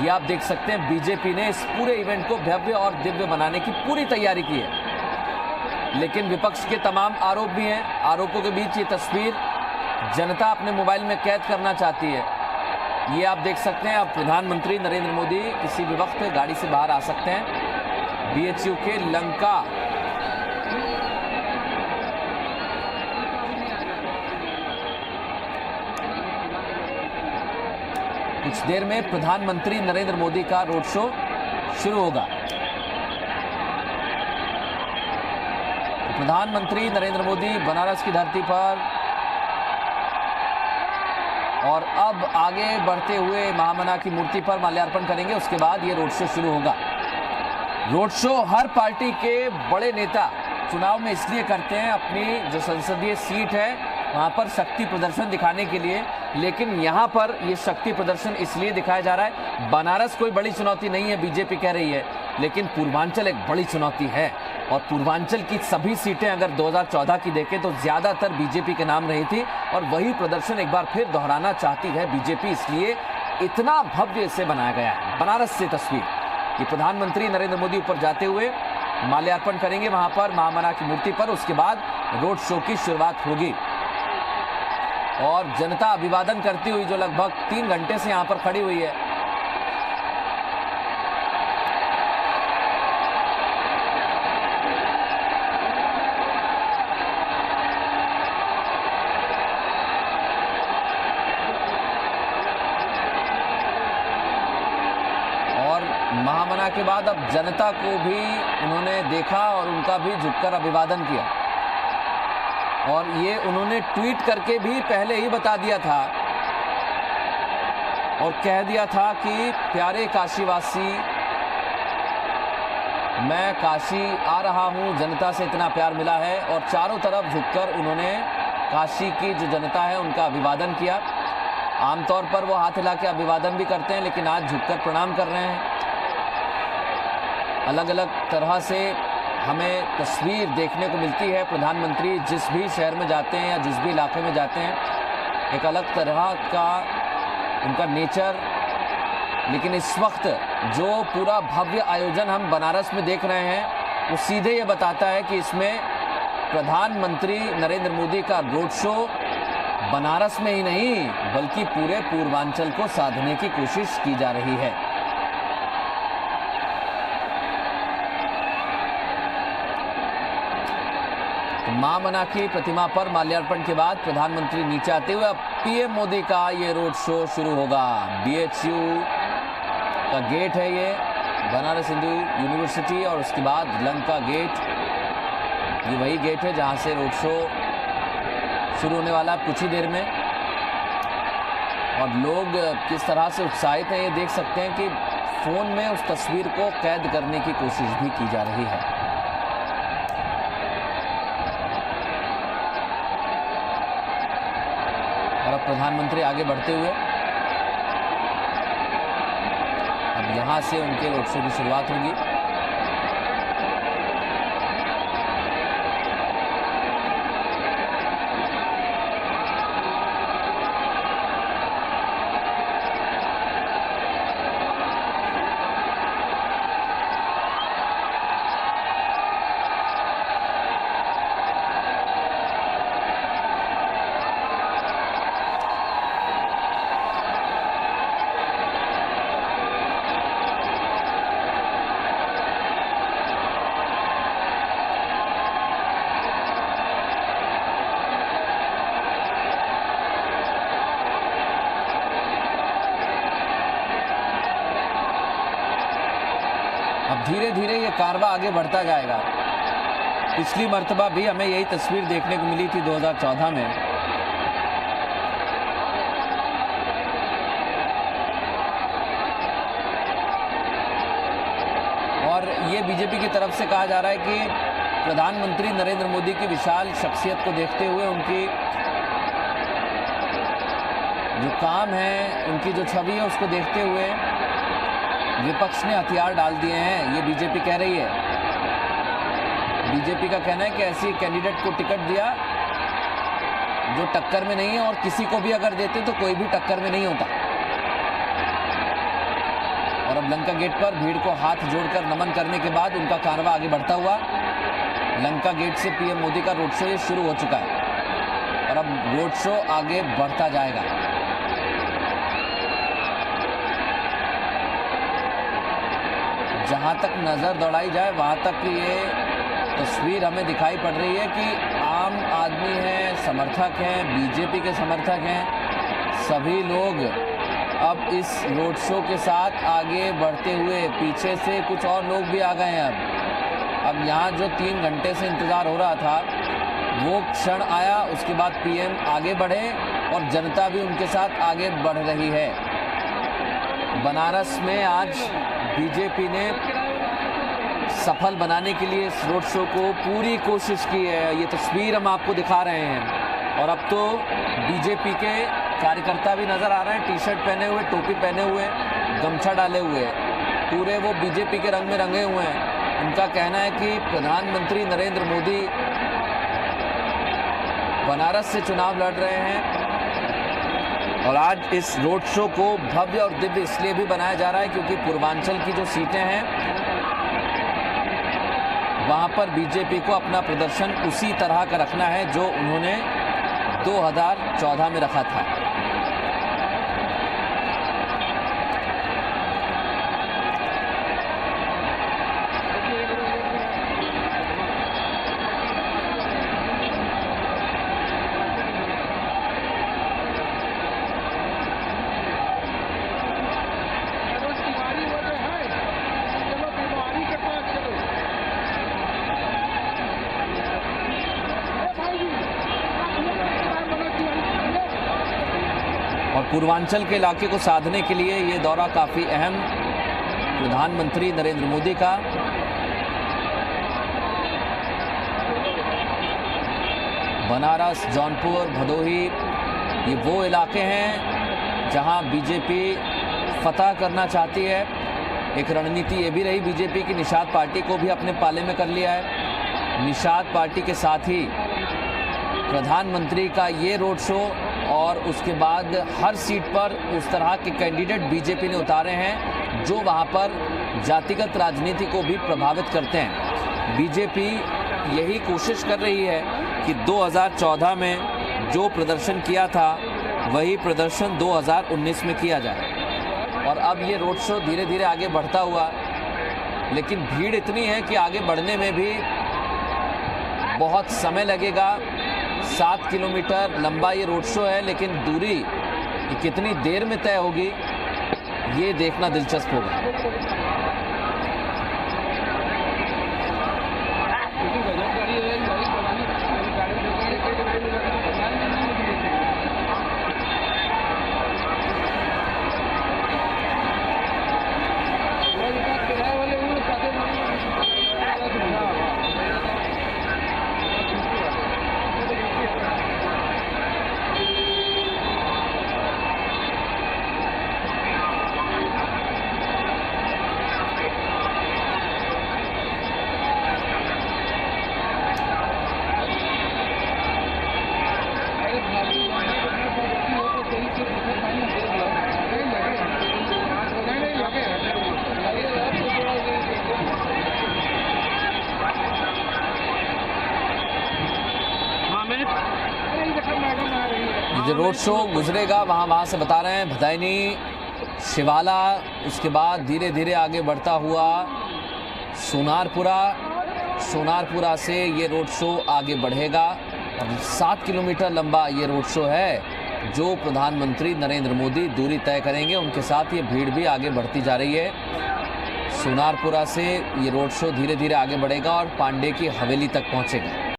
ये आप देख सकते हैं बीजेपी ने इस पूरे इवेंट को भव्य और दिव्य बनाने की पूरी तैयारी की है, लेकिन विपक्ष के तमाम आरोप भी हैं। आरोपों के बीच ये तस्वीर जनता अपने मोबाइल में कैद करना चाहती है। ये आप देख सकते हैं, अब प्रधानमंत्री नरेंद्र मोदी किसी भी वक्त गाड़ी से बाहर आ सकते हैं। बीएचयू के लंका कुछ देर में प्रधानमंत्री नरेंद्र मोदी का रोड शो शुरू होगा। तो प्रधानमंत्री नरेंद्र मोदी बनारस की धरती पर और अब आगे बढ़ते हुए महामना की मूर्ति पर माल्यार्पण करेंगे। उसके बाद ये रोड शो शुरू होगा। रोड शो हर पार्टी के बड़े नेता चुनाव में इसलिए करते हैं, अपनी जो संसदीय सीट है वहां पर शक्ति प्रदर्शन दिखाने के लिए, लेकिन यहां पर ये शक्ति प्रदर्शन इसलिए दिखाया जा रहा है। बनारस कोई बड़ी चुनौती नहीं है, बीजेपी कह रही है, लेकिन पूर्वांचल एक बड़ी चुनौती है। और पूर्वांचल की सभी सीटें अगर 2014 की देखें तो ज्यादातर बीजेपी के नाम रही थी, और वही प्रदर्शन एक बार फिर दोहराना चाहती है बीजेपी, इसलिए इतना भव्य इसे बनाया गया है। बनारस से तस्वीर, ये प्रधानमंत्री नरेंद्र मोदी ऊपर जाते हुए माल्यार्पण करेंगे वहां पर महामना की मूर्ति पर। उसके बाद रोड शो की शुरुआत होगी और जनता अभिवादन करती हुई जो लगभग 3 घंटे से यहां पर खड़ी हुई है, और महामना के बाद अब जनता को भी उन्होंने देखा और उनका भी झुककर अभिवादन किया। और ये उन्होंने ट्वीट करके भी पहले ही बता दिया था और कह दिया था कि प्यारे काशीवासी, मैं काशी आ रहा हूं, जनता से इतना प्यार मिला है। और चारों तरफ झुककर उन्होंने काशी की जो जनता है उनका अभिवादन किया। आमतौर पर वो हाथ हिला के अभिवादन भी करते हैं, लेकिन आज झुककर प्रणाम कर रहे हैं। अलग अलग तरह से हमें तस्वीर देखने को मिलती है। प्रधानमंत्री जिस भी शहर में जाते हैं या जिस भी इलाके में जाते हैं, एक अलग तरह का उनका नेचर। लेकिन इस वक्त जो पूरा भव्य आयोजन हम बनारस में देख रहे हैं, वो सीधे ये बताता है कि इसमें प्रधानमंत्री नरेंद्र मोदी का रोड शो बनारस में ही नहीं बल्कि पूरे पूर्वांचल को साधने की कोशिश की जा रही है। महामना की प्रतिमा पर माल्यार्पण के बाद प्रधानमंत्री नीचे आते हुए अब पीएम मोदी का ये रोड शो शुरू होगा। बीएचयू का गेट है ये, बनारस हिंदू यूनिवर्सिटी, और उसके बाद लंका गेट, ये वही गेट है जहां से रोड शो शुरू होने वाला है कुछ ही देर में। और लोग किस तरह से उत्साहित हैं ये देख सकते हैं कि फोन में उस तस्वीर को कैद करने की कोशिश भी की जा रही है। और अब प्रधानमंत्री आगे बढ़ते हुए अब यहां से उनके रोड शो की शुरुआत होगी। अब धीरे धीरे ये कारवा आगे बढ़ता जाएगा। पिछली मर्तबा भी हमें यही तस्वीर देखने को मिली थी 2014 में। और ये बीजेपी की तरफ से कहा जा रहा है कि प्रधानमंत्री नरेंद्र मोदी की विशाल शख्सियत को देखते हुए, उनकी जो काम है, उनकी जो छवि है, उसको देखते हुए विपक्ष ने हथियार डाल दिए हैं, ये बीजेपी कह रही है। बीजेपी का कहना है कि ऐसी कैंडिडेट को टिकट दिया जो टक्कर में नहीं है, और किसी को भी अगर देते तो कोई भी टक्कर में नहीं होता। और अब लंका गेट पर भीड़ को हाथ जोड़कर नमन करने के बाद उनका कारवां आगे बढ़ता हुआ लंका गेट से पीएम मोदी का रोड शो शुरू हो चुका है और अब रोड शो आगे बढ़ता जाएगा। जहां तक नजर दौड़ाई जाए वहां तक ये तस्वीर हमें दिखाई पड़ रही है कि आम आदमी हैं, समर्थक हैं, बीजेपी के समर्थक हैं, सभी लोग अब इस रोड शो के साथ आगे बढ़ते हुए पीछे से कुछ और लोग भी आ गए हैं। अब यहाँ जो 3 घंटे से इंतज़ार हो रहा था वो क्षण आया, उसके बाद पीएम आगे बढ़े और जनता भी उनके साथ आगे बढ़ रही है। बनारस में आज बीजेपी ने सफल बनाने के लिए इस रोड शो को पूरी कोशिश की है। ये तस्वीर हम आपको दिखा रहे हैं और अब तो बीजेपी के कार्यकर्ता भी नज़र आ रहे हैं, टी शर्ट पहने हुए, टोपी पहने हुए, गमछा डाले हुए, पूरे वो बीजेपी के रंग में रंगे हुए हैं। उनका कहना है कि प्रधानमंत्री नरेंद्र मोदी बनारस से चुनाव लड़ रहे हैं और आज इस रोड शो को भव्य और दिव्य इसलिए भी बनाया जा रहा है क्योंकि पूर्वांचल की जो सीटें हैं वहां पर बीजेपी को अपना प्रदर्शन उसी तरह का रखना है जो उन्होंने 2014 में रखा था। और पूर्वांचल के इलाके को साधने के लिए ये दौरा काफ़ी अहम प्रधानमंत्री नरेंद्र मोदी का। बनारस, जौनपुर, भदोही ये वो इलाके हैं जहां बीजेपी फतह करना चाहती है। एक रणनीति ये भी रही बीजेपी की, निषाद पार्टी को भी अपने पाले में कर लिया है। निषाद पार्टी के साथ ही प्रधानमंत्री का ये रोड शो और उसके बाद हर सीट पर उस तरह के कैंडिडेट बीजेपी ने उतारे हैं जो वहां पर जातिगत राजनीति को भी प्रभावित करते हैं। बीजेपी यही कोशिश कर रही है कि 2014 में जो प्रदर्शन किया था वही प्रदर्शन 2019 में किया जाए। और अब ये रोड शो धीरे धीरे आगे बढ़ता हुआ, लेकिन भीड़ इतनी है कि आगे बढ़ने में भी बहुत समय लगेगा। 7 किलोमीटर लंबा ये रोड शो है, लेकिन दूरी कितनी देर में तय होगी ये देखना दिलचस्प होगा। जो रोड शो गुजरेगा वहाँ से बता रहे हैं भदायनी, शिवाला, उसके बाद धीरे धीरे आगे बढ़ता हुआ सोनारपुरा से ये रोड शो आगे बढ़ेगा। 7 किलोमीटर लंबा ये रोड शो है जो प्रधानमंत्री नरेंद्र मोदी दूरी तय करेंगे। उनके साथ ये भीड़ भी आगे बढ़ती जा रही है। सोनारपुरा से ये रोड शो धीरे धीरे आगे बढ़ेगा और पांडे की हवेली तक पहुंचेगा।